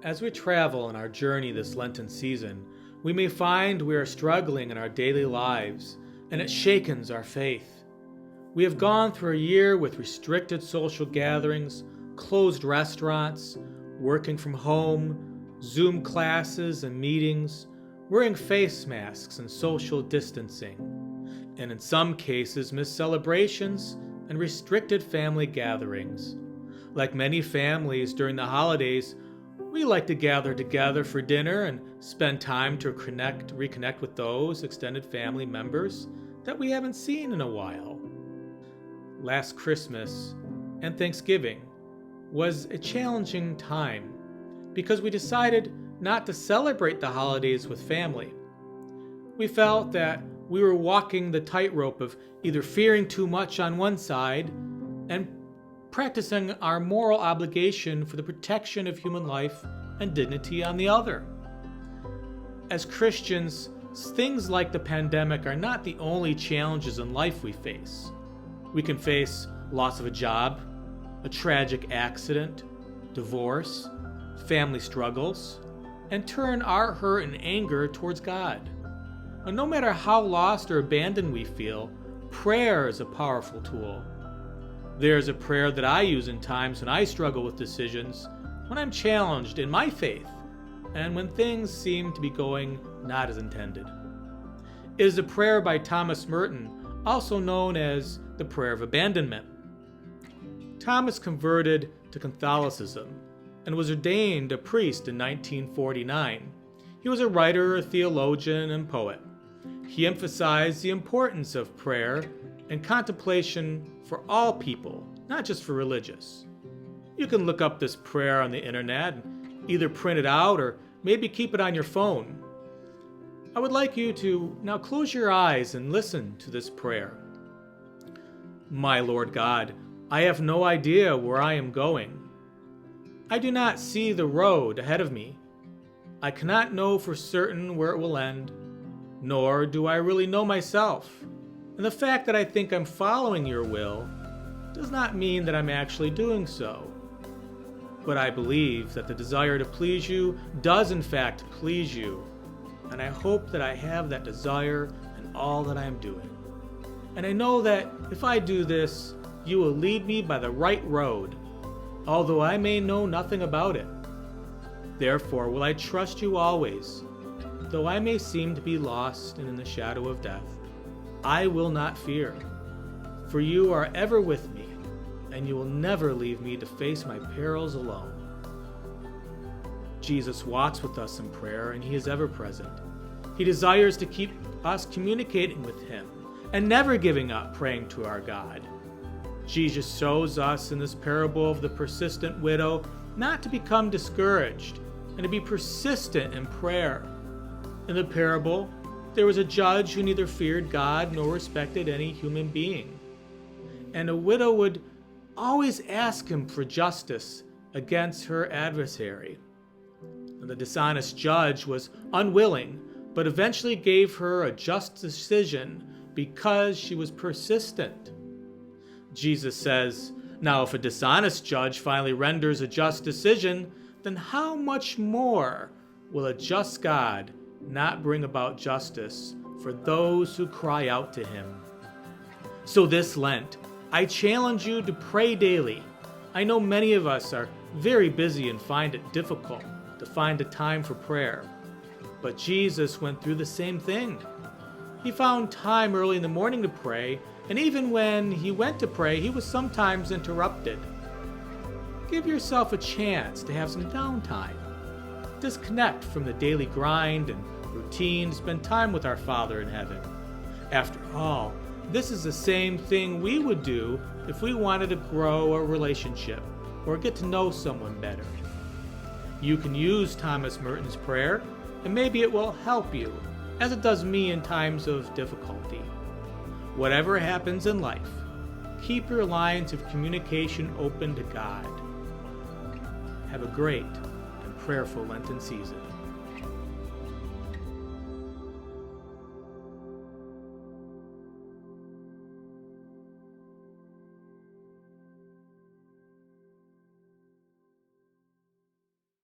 As we travel on our journey this Lenten season, we may find we are struggling in our daily lives, and it shakens our faith. We have gone through a year with restricted social gatherings, closed restaurants, working from home, Zoom classes and meetings, wearing face masks and social distancing, and in some cases missed celebrations and restricted family gatherings. Like many families during the holidays, we like to gather together for dinner and spend time to reconnect with those extended family members that we haven't seen in a while. Last Christmas and Thanksgiving was a challenging time because we decided not to celebrate the holidays with family. We felt that we were walking the tightrope of either fearing too much on one side and practicing our moral obligation for the protection of human life and dignity on the other. As Christians, things like the pandemic are not the only challenges in life we face. We can face loss of a job, a tragic accident, divorce, family struggles, and turn our hurt and anger towards God. And no matter how lost or abandoned we feel, prayer is a powerful tool. There's a prayer that I use in times when I struggle with decisions, when I'm challenged in my faith, and when things seem to be going not as intended. It is a prayer by Thomas Merton, also known as the Prayer of Abandonment. Thomas converted to Catholicism and was ordained a priest in 1949. He was a writer, a theologian, and poet. He emphasized the importance of prayer and contemplation for all people, not just for religious. You can look up this prayer on the internet and either print it out or maybe keep it on your phone. I would like you to now close your eyes and listen to this prayer. My Lord God, I have no idea where I am going. I do not see the road ahead of me. I cannot know for certain where it will end, nor do I really know myself. And the fact that I think I'm following your will does not mean that I'm actually doing so. But I believe that the desire to please you does in fact please you, and I hope that I have that desire in all that I am doing. And I know that if I do this, you will lead me by the right road, although I may know nothing about it. Therefore will I trust you always, though I may seem to be lost and in the shadow of death. I will not fear, for you are ever with me, and you will never leave me to face my perils alone. Jesus walks with us in prayer, and he is ever present. He desires to keep us communicating with him and never giving up praying to our God. Jesus shows us in this parable of the persistent widow not to become discouraged and to be persistent in prayer. In the parable, there was a judge who neither feared God nor respected any human being. And a widow would always ask him for justice against her adversary. And the dishonest judge was unwilling, but eventually gave her a just decision because she was persistent. Jesus says, now if a dishonest judge finally renders a just decision, then how much more will a just God not bring about justice for those who cry out to him? So this Lent, I challenge you to pray daily. I know many of us are very busy and find it difficult to find a time for prayer. But Jesus went through the same thing. He found time early in the morning to pray, and even when he went to pray, he was sometimes interrupted. Give yourself a chance to have some downtime. Disconnect from the daily grind and routine, spend time with our Father in heaven. After all, this is the same thing we would do if we wanted to grow a relationship or get to know someone better. You can use Thomas Merton's prayer, and maybe it will help you, as it does me in times of difficulty. Whatever happens in life, keep your lines of communication open to God. Have a great and prayerful Lenten season.